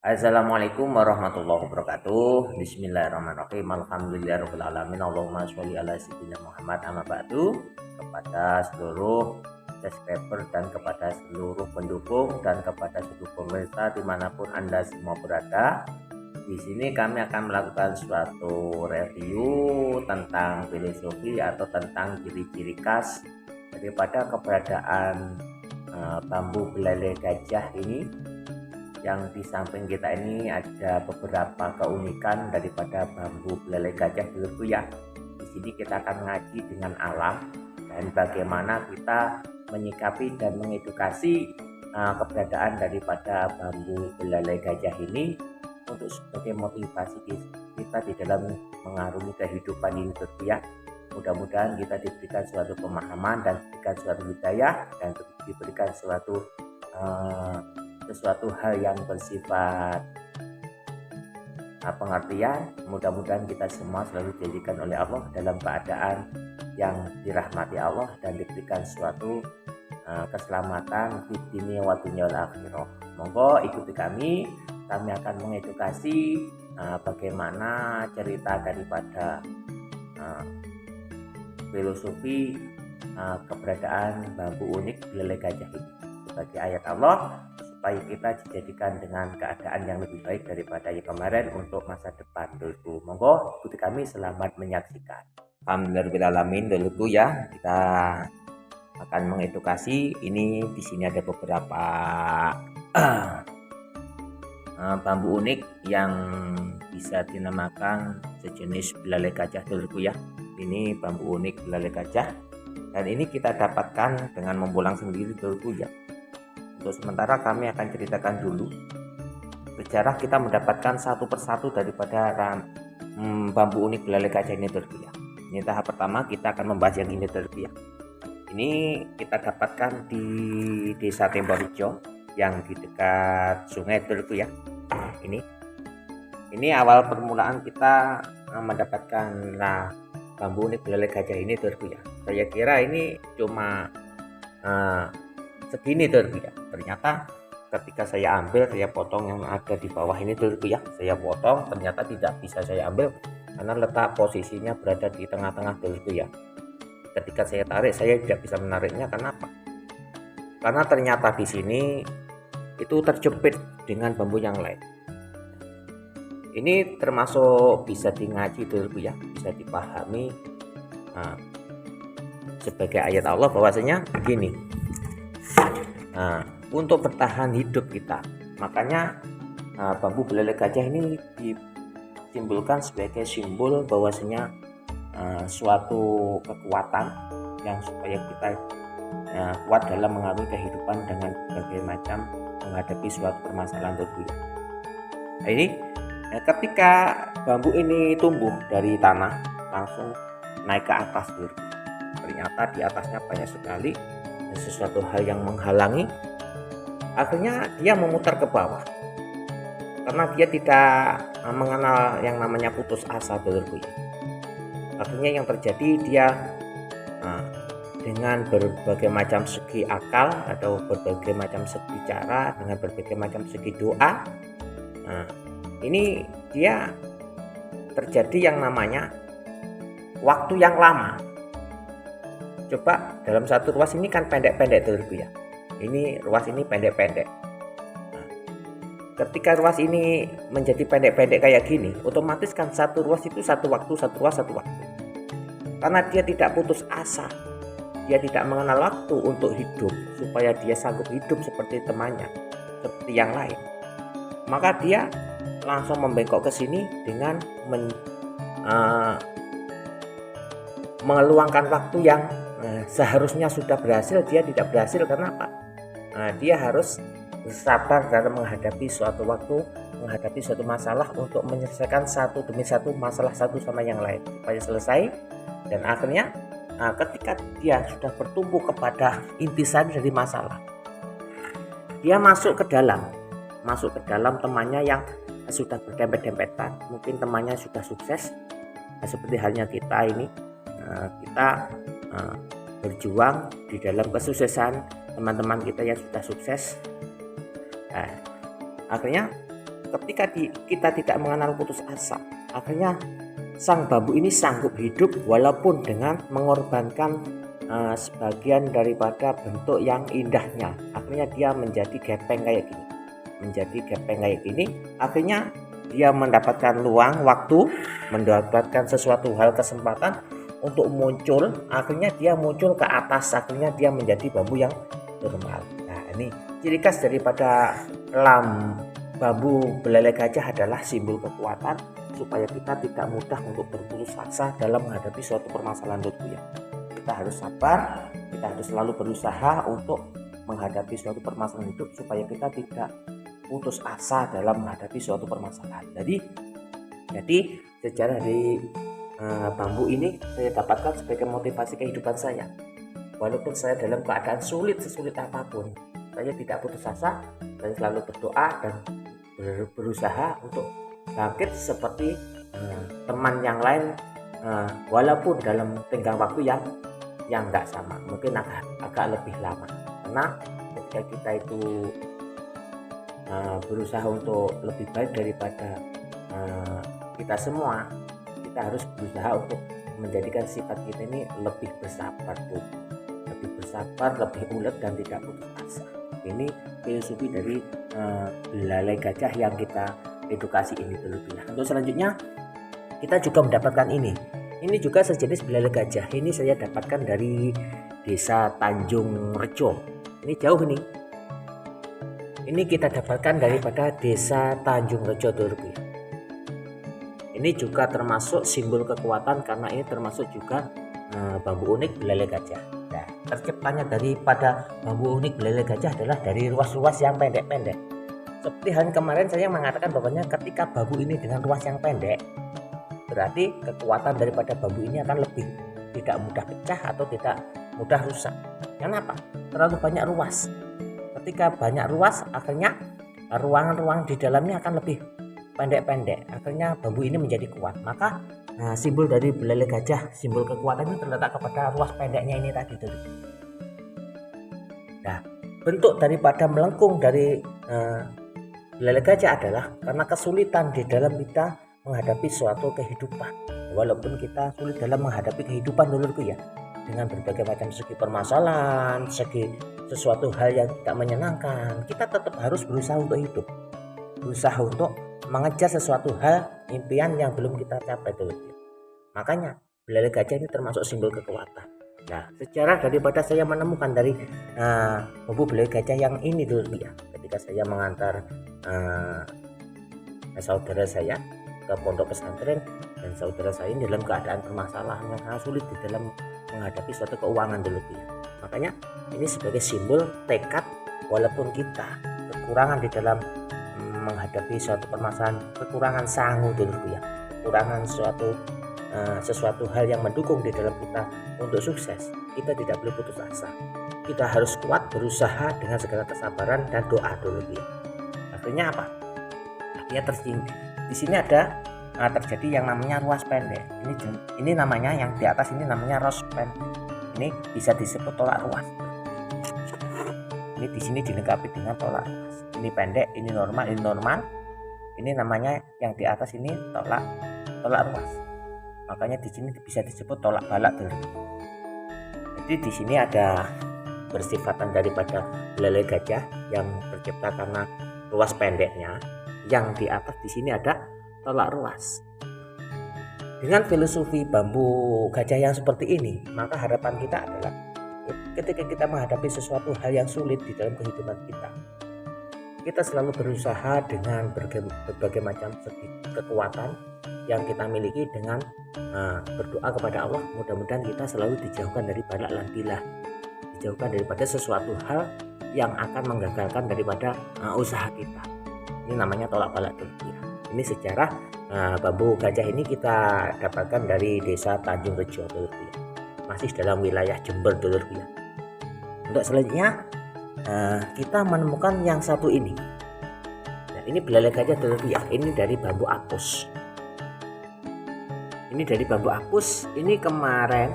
Assalamualaikum warahmatullahi wabarakatuh. Bismillahirrahmanirrahim. Alhamdulillahirabbil alamin. Allahumma sholli ala sayyidina Muhammad amma ba'du. Kepada seluruh subscriber dan kepada seluruh pendukung dan kepada seluruh pemirsa dimanapun Anda semua berada. Di sini kami akan melakukan suatu review tentang filosofi atau tentang ciri-ciri khas daripada keberadaan bambu belalai gajah ini. Yang di samping kita ini ada beberapa keunikan daripada bambu belalai gajah dulurku ya. Di sini kita akan ngaji dengan alam dan bagaimana kita menyikapi dan mengedukasi keberadaan daripada bambu belalai gajah ini untuk sebagai motivasi kita di dalam mengarungi kehidupan ini ya. Mudah-mudahan kita diberikan suatu pemahaman dan diberikan suatu hidayah dan diberikan sesuatu hal yang bersifat pengertian. Mudah-mudahan kita semua selalu dijadikan oleh Allah dalam keadaan yang dirahmati Allah dan diberikan suatu keselamatan di dunia wa dunya wal akhirah. Monggo ikuti kami akan mengedukasi bagaimana cerita daripada filosofi keberadaan bambu unik belalai gajah ini sebagai ayat Allah, supaya kita dijadikan dengan keadaan yang lebih baik daripada yang kemarin untuk masa depan dulu. Monggo ikuti kami, selamat menyaksikan. Alhamdulillahirobbilalamin dulu ya, kita akan mengedukasi. Ini di sini ada beberapa bambu unik yang bisa dinamakan sejenis belalai gajah dulu ya. Ini bambu unik belalai gajah dan ini kita dapatkan dengan membolang sendiri dulu ya. Untuk sementara kami akan ceritakan dulu sejarah kita mendapatkan satu persatu daripada bambu unik belalai gajah ini ya. Ini tahap pertama, kita akan membahas yang ini ya. Ini kita dapatkan di Desa Temborejo yang di dekat sungai ya. Ini awal permulaan kita mendapatkan bambu unik belalai gajah ini ya. Saya kira ini cuma segini ya. Ternyata ketika saya ambil, saya potong yang ada di bawah ini ya. Saya potong, ternyata tidak bisa saya ambil karena letak posisinya berada di tengah-tengah ya. Ketika saya tarik, saya tidak bisa menariknya. Kenapa? Karena ternyata di sini itu terjepit dengan bambu yang lain. Ini termasuk bisa ngaji ya, bisa dipahami sebagai ayat Allah bahwasanya begini. Untuk bertahan hidup kita, makanya bambu belalai gajah ini disimpulkan sebagai simbol bahwasanya suatu kekuatan yang supaya kita kuat dalam mengarungi kehidupan dengan berbagai macam menghadapi suatu permasalahan tentunya. Ini ketika bambu ini tumbuh dari tanah langsung naik ke atas ternyata di atasnya banyak sekali sesuatu hal yang menghalangi. Akhirnya dia memutar ke bawah karena dia tidak mengenal yang namanya putus asa ya. Akhirnya yang terjadi, dia dengan berbagai macam segi akal atau berbagai macam segi cara, dengan berbagai macam segi doa, ini dia terjadi yang namanya waktu yang lama. Coba dalam satu ruas ini kan pendek-pendek ya. Ini ruas ini pendek-pendek. Ketika ruas ini menjadi pendek-pendek kayak gini, otomatis kan satu ruas itu satu waktu, satu ruas satu waktu. Karena dia tidak putus asa, dia tidak mengenal waktu untuk hidup supaya dia sanggup hidup seperti temannya, seperti yang lain. Maka dia langsung membengkok ke sini dengan meluangkan waktu yang seharusnya sudah berhasil, dia tidak berhasil. Karena apa? Dia harus sabar dalam menghadapi suatu waktu, menghadapi suatu masalah untuk menyelesaikan satu demi satu masalah satu sama yang lain supaya selesai. Dan akhirnya ketika dia sudah bertumbuh kepada intisari dari masalah, dia masuk ke dalam temannya yang sudah berdempet-dempetan. Mungkin temannya sudah sukses, seperti halnya kita ini. Kita berjuang di dalam kesuksesan teman-teman kita yang sudah sukses. Akhirnya ketika kita tidak mengenal putus asa, akhirnya sang bambu ini sanggup hidup walaupun dengan mengorbankan sebagian daripada bentuk yang indahnya. Akhirnya dia menjadi gepeng kayak gini, akhirnya dia mendapatkan luang waktu, mendapatkan sesuatu hal, kesempatan untuk muncul. Akhirnya dia muncul ke atas, akhirnya dia menjadi bambu yang normal. Nah, ini ciri khas daripada bambu belalai gajah adalah simbol kekuatan, supaya kita tidak mudah untuk berputus asa dalam menghadapi suatu permasalahan ya. Kita harus sabar, kita harus selalu berusaha untuk menghadapi suatu permasalahan hidup supaya kita tidak putus asa dalam menghadapi suatu permasalahan. Jadi sejarah dari bambu ini saya dapatkan sebagai motivasi kehidupan saya. Walaupun saya dalam keadaan sesulit apapun, saya tidak putus asa, saya selalu berdoa dan berusaha untuk bangkit seperti teman yang lain, walaupun dalam tenggang waktu yang nggak sama, mungkin agak lebih lama. Karena ketika kita itu berusaha untuk lebih baik daripada kita semua, kita harus berusaha untuk menjadikan sifat kita ini lebih bersabar, lebih ulet dan tidak putus asa. Ini filosofi dari belalai gajah yang kita edukasi ini dulu ya. Untuk selanjutnya kita juga mendapatkan ini juga sejenis belalai gajah. Ini saya dapatkan dari desa Tanjung Rejo. Ini jauh nih. Ini kita dapatkan daripada desa Tanjung Rejo dulu ya. Ini juga termasuk simbol kekuatan karena ini termasuk juga bambu unik belalai gajah. Nah, terciptanya daripada bambu unik belalai gajah adalah dari ruas-ruas yang pendek-pendek. Seperti hari kemarin saya mengatakan bahwanya ketika bambu ini dengan ruas yang pendek, berarti kekuatan daripada bambu ini akan lebih tidak mudah pecah atau tidak mudah rusak. Kenapa? Terlalu banyak ruas. Ketika banyak ruas, akhirnya ruangan-ruangan di dalamnya akan lebih pendek-pendek. Akhirnya bambu ini menjadi kuat. Maka simbol dari belalai gajah, simbol kekuatan itu terletak kepada ruas pendeknya ini tadi. Nah, bentuk daripada melengkung dari belalai gajah adalah karena kesulitan di dalam kita menghadapi suatu kehidupan. Walaupun kita sulit dalam menghadapi kehidupan dulu ya, dengan berbagai macam segi permasalahan, segi sesuatu hal yang tidak menyenangkan, kita tetap harus berusaha untuk hidup, berusaha untuk mengejar sesuatu hal, impian yang belum kita capai dulu. Makanya belalai gajah ini termasuk simbol kekuatan. Nah, sejarah daripada saya menemukan dari bambu belalai gajah yang ini dulu ya, ketika saya mengantar saudara saya ke pondok pesantren, dan saudara saya ini dalam keadaan permasalahan yang sangat sulit di dalam menghadapi suatu keuangan dulu ya. Makanya ini sebagai simbol tekad, walaupun kita kekurangan di dalam menghadapi suatu permasalahan, kekurangan sangu dulu ya, kekurangan sesuatu hal yang mendukung di dalam kita untuk sukses, kita tidak boleh putus asa. Kita harus kuat berusaha dengan segala kesabaran dan doa dulu ya. Akhirnya apa? Akhirnya di sini ada terjadi yang namanya ruas pendek. Ini namanya yang di atas ini namanya ruas pendek. Ini bisa disebut tolak ruas. Ini di sini dilengkapi dengan tolak ruas. Ini pendek, ini normal, ini normal. Ini namanya yang di atas ini tolak ruas. Makanya di sini bisa disebut tolak balak dulu. Jadi di sini ada bersifatan daripada belalai gajah yang tercipta karena ruas pendeknya. Yang di atas di sini ada tolak ruas. Dengan filosofi bambu gajah yang seperti ini, maka harapan kita adalah ketika kita menghadapi sesuatu hal yang sulit di dalam kehidupan kita selalu berusaha dengan berbagai macam segi kekuatan yang kita miliki dengan berdoa kepada Allah. Mudah-mudahan kita selalu dijauhkan dari balak lan bilah, dijauhkan daripada sesuatu hal yang akan menggagalkan daripada usaha kita. Ini namanya tolak balak dulu ya. Ini sejarah bambu gajah ini kita dapatkan dari desa Tanjung Rejo dulu ya. Masih dalam wilayah Jember dulu ya. Untuk selanjutnya kita menemukan yang satu ini. Nah, ini belalai gajah dulu ya. Ini dari bambu apus. Ini dari bambu apus. Ini kemarin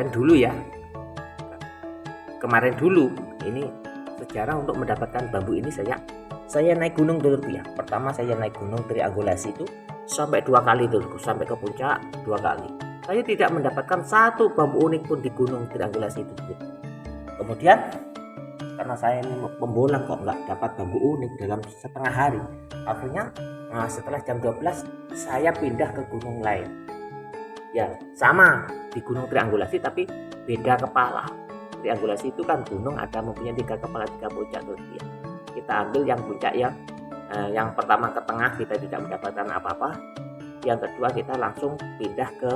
dulu ya. Kemarin dulu ini sejarah untuk mendapatkan bambu ini saya saya naik gunung dulu ya. Pertama saya naik gunung triangulasi itu sampai 2 kali dulu, sampai ke puncak 2 kali. Saya tidak mendapatkan satu bambu unik pun di gunung triangulasi itu. Kemudian karena saya ini pembolang kok nggak dapat bambu unik dalam setengah hari, akhirnya setelah jam 12 saya pindah ke gunung lain. Ya sama di gunung triangulasi tapi beda kepala. Triangulasi itu kan gunung ada mempunyai 3 kepala 3 puncak tuh ya. Kita ambil yang puncak yang pertama ke tengah kita tidak mendapatkan apa-apa. Yang kedua kita langsung pindah ke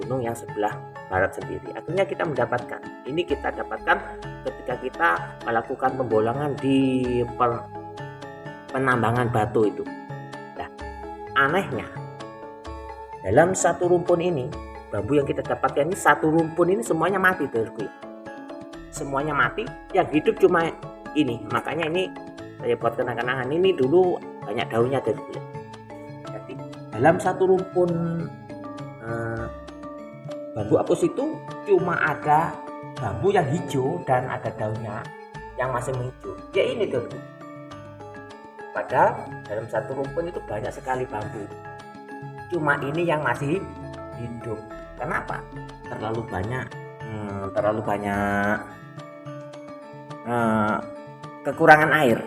gunung yang sebelah barat sendiri. Akhirnya kita mendapatkan. Ini kita dapatkan ketika kita melakukan pembolangan di penambangan batu itu. Nah, anehnya dalam satu rumpun ini, bambu yang kita dapatkan ini satu rumpun ini semuanya mati terus. Semuanya mati, yang hidup cuma ini. Makanya ini saya buat kenang-kenangan, ini dulu banyak daunnya terus. Jadi dalam satu rumpun bambu apus itu cuma ada bambu yang hijau dan ada daunnya yang masih hijau. Ya ini tuh. Padahal dalam satu rumpun itu banyak sekali bambu. Cuma ini yang masih hidup. Kenapa? Terlalu banyak kekurangan air.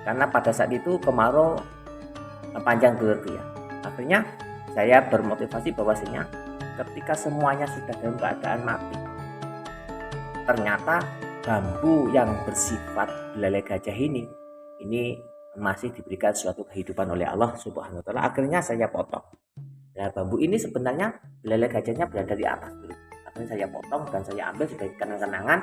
Karena pada saat itu kemarau panjang dulu ya. Akhirnya saya bermotivasi bahwasanya ketika semuanya sudah dalam keadaan mati, ternyata bambu yang bersifat belalai gajah ini masih diberikan suatu kehidupan oleh Allah Subhanahu wa taala. Akhirnya saya potong. Nah, bambu ini sebenarnya belalai gajahnya berada di atas dulu. Akhirnya saya potong dan saya ambil sebagai kenang-kenangan.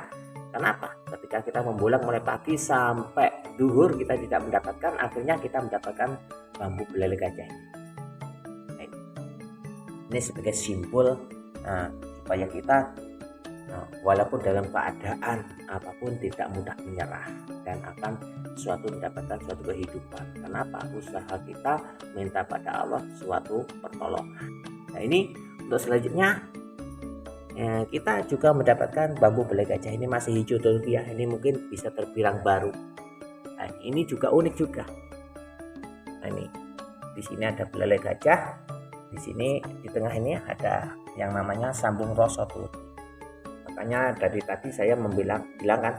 Kenapa? Ketika kita membolang mulai pagi sampai duhur kita tidak mendapatkan, akhirnya kita mendapatkan bambu belalai gajah ini. Ini sebagai simbol supaya kita walaupun dalam keadaan apapun tidak mudah menyerah dan akan mendapatkan suatu kehidupan. Kenapa? Usaha kita minta pada Allah suatu pertolongan. Nah ini untuk selanjutnya kita juga mendapatkan bambu belalai gajah ini masih hijau dulu ya. Ini mungkin bisa terbilang baru. Nah, ini juga unik juga. Nah, ini di sini ada belalai gajah. Di sini di tengah ini ada yang namanya sambung rosot tuh. Makanya dari tadi saya bilang kan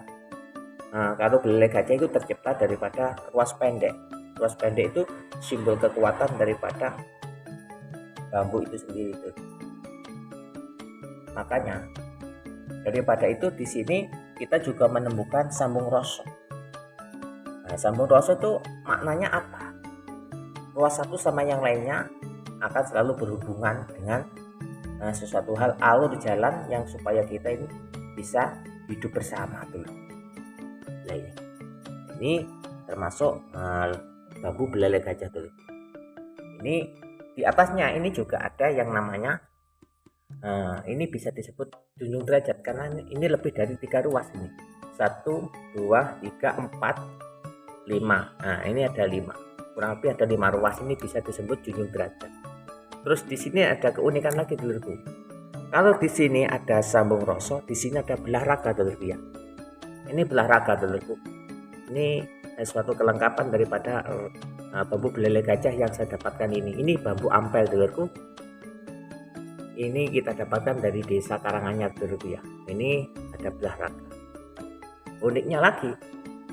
kalau belalai gajah itu tercipta daripada ruas pendek. Ruas pendek itu simbol kekuatan daripada bambu itu sendiri itu. Makanya daripada itu di sini kita juga menemukan sambung rosot. Nah, sambung rosot itu maknanya apa? Ruas satu sama yang lainnya akan selalu berhubungan dengan sesuatu hal, alur jalan yang supaya kita ini bisa hidup bersama tuh. Nah, ini termasuk bambu belalai gajah tuh. Ini di atasnya ini juga ada yang namanya ini bisa disebut junjung derajat karena ini lebih dari 3 ruas ini. 1, 2, 3, 4, 5. Nah, ini ada 5. Kurang lebih ada 5 ruas, ini bisa disebut junjung derajat. Terus di sini ada keunikan lagi dulurku. Kalau di sini ada sambung rosot, di sini ada belah raga dulurku ya. Ini belah raga dulurku. Ini suatu kelengkapan daripada bambu belalai gajah yang saya dapatkan ini. Ini bambu ampel dulurku. Ini kita dapatkan dari desa Karanganyar dulurku ya. Ini ada belah raga. Uniknya lagi,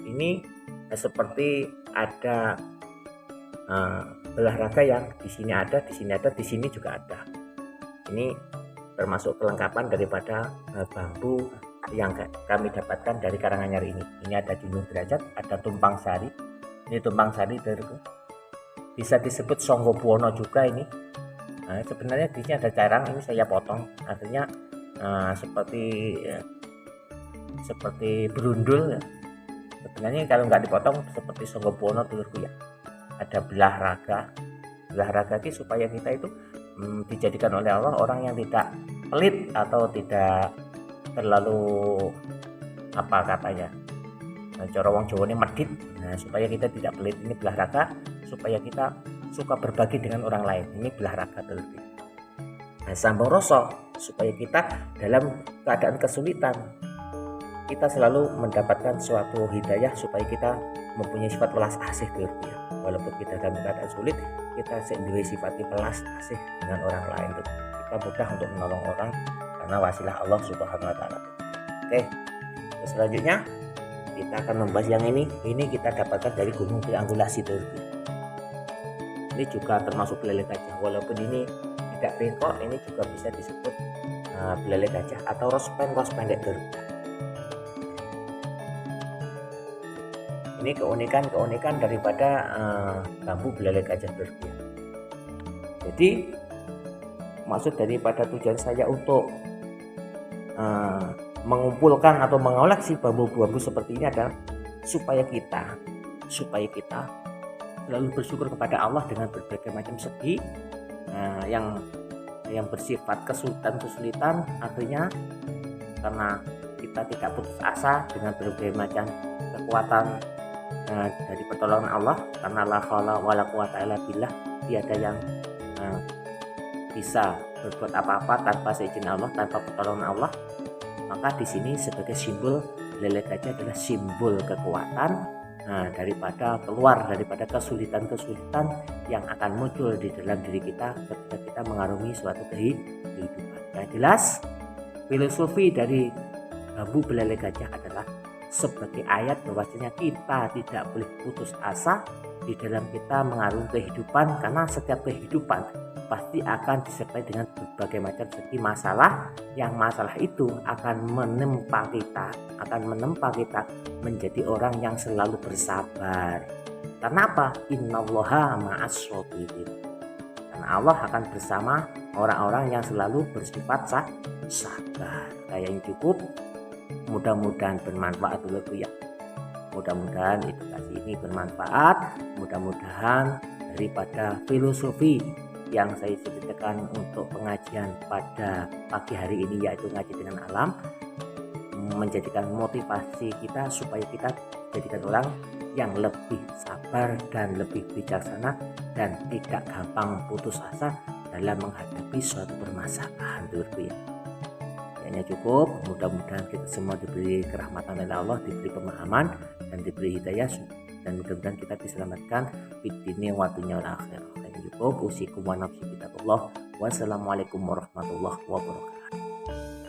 ini seperti ada belah raga yang di sini ada, di sini juga ada. Ini termasuk kelengkapan daripada bambu yang kami dapatkan dari Karanganyar ini. Ini ada junjung derajat, ada tumpang sari. Ini tumpang sari dari bisa disebut Songgobuwono juga ini. Nah, sebenarnya di sini ada carang, ini saya potong. Artinya seperti berundul. Sebenarnya kalau nggak dipotong seperti Songgobuwono dulurku ya. Ada belah raga itu supaya kita itu dijadikan oleh Allah orang yang tidak pelit atau tidak terlalu apa katanya cara wong Jawa ini medit. Nah, supaya kita tidak pelit, ini belah raga supaya kita suka berbagi dengan orang lain. Ini belah raga terlebih. Nah, sambung rosok supaya kita dalam keadaan kesulitan kita selalu mendapatkan suatu hidayah supaya kita mempunyai sifat welas asih Dulur. Walaupun kita dalam keadaan sulit, kita sendiri sifati welas asih dengan orang lain Dulur. Kita mudah untuk menolong orang karena wasilah Allah Subhanahu wa taala. Oke, terus selanjutnya kita akan membahas yang ini kita dapatkan dari gunung triangulasi Dulur. Ini juga termasuk belalai gajah, walaupun ini tidak bengkok, ini juga bisa disebut belalai gajah atau ros pendek Dulur. Ini keunikan daripada bambu belalai gajah Dulur. Jadi maksud daripada tujuan saya untuk mengumpulkan atau mengoleksi bambu-bambu seperti ini adalah supaya kita selalu bersyukur kepada Allah dengan berbagai macam segi yang bersifat kesulitan, artinya karena kita tidak putus asa dengan berbagai macam kekuatan dari pertolongan Allah, karena la haula wala quwata illa billah, tiada yang bisa berbuat apa-apa tanpa seizin Allah, tanpa pertolongan Allah. Maka di sini sebagai simbol belalai gajah adalah simbol kekuatan daripada keluar daripada kesulitan-kesulitan yang akan muncul di dalam diri kita ketika kita mengarungi suatu kehidupan. Yang jelas, filosofi dari bambu belalai gajah adalah sebagai ayat bahwasanya kita tidak boleh putus asa di dalam kita mengarungi kehidupan, karena setiap kehidupan pasti akan disertai dengan berbagai macam segi masalah, yang masalah itu akan menempa kita menjadi orang yang selalu bersabar. Karena apa? Innallaha ma'as shabirin. Karena Allah akan bersama orang-orang yang selalu bersifat sabar. Kayaknya cukup. Mudah-mudahan bermanfaat dulu ya. Mudah-mudahan edukasi ini bermanfaat. Mudah-mudahan daripada filosofi yang saya ceritakan untuk pengajian pada pagi hari ini, yaitu ngaji dengan alam, menjadikan motivasi kita supaya kita jadikan orang yang lebih sabar dan lebih bijaksana dan tidak gampang putus asa dalam menghadapi suatu permasalahan Dulurku ya. Hanya cukup, mudah-mudahan kita semua diberi kerahmatan oleh Allah, diberi pemahaman dan diberi hidayah, dan mudah-mudahan kita diselamatkan di dunia wa dunya wal akhirah. Cukup, usikum wa nafsi bittaqullah. Wassalamualaikum warahmatullahi wabarakatuh.